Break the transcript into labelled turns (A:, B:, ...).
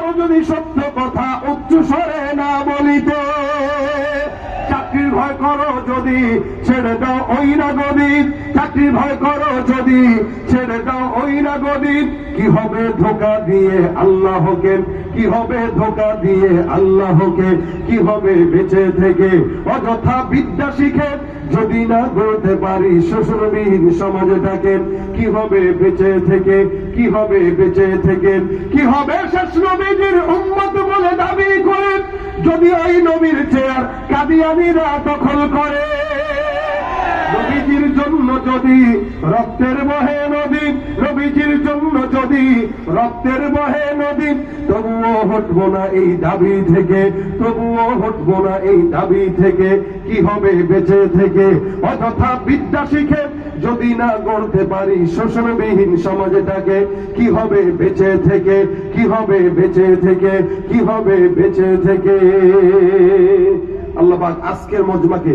A: কারো যদি সত্য কথা উচ্চ স্বরে না বলিতে, চাকরির ভয় করো যদি ছেড়ে দাও ওই না গদিত, চাকরির ভয় করো যদি ছেড়ে দাও ওই না গদিত। কি হবে ধোঁকা দিয়ে আল্লাহকে, কি হবে ধোঁকা দিয়ে আল্লাহকে, কি হবে বেঁচে থেকে অযথা বিদ্যা শিখে যদি না গড়তে পারি শ্বশুরবিহীন সমাজটাকে। কি হবে বেঁচে থেকে, কি হবে বেঁচে থেকে, কি হবে শেষ নবীর উম্মত বলে দাবি করে যদি ওই নবীর চেয়ার কাদিয়ানীরা দখল করে। নবীজির জন্য যদি রক্তের বহে নদী, নবীজির জন্য যদি রক্তের বহে নদী, তবুও হটবো না এই দাবি থেকে, তবুও হটবো না এই দাবি থেকে। কি হবে বেঁচে থেকে অযথা বিদ্যা শিখে যদি না গড়তে পারি শোষণবিহীন সমাজটাকে। কি হবে বেঁচে থেকে, কি হবে বেঁচে থেকে, কি হবে বেঁচে থেকে। আল্লাহ পাক আজকের মজমাকে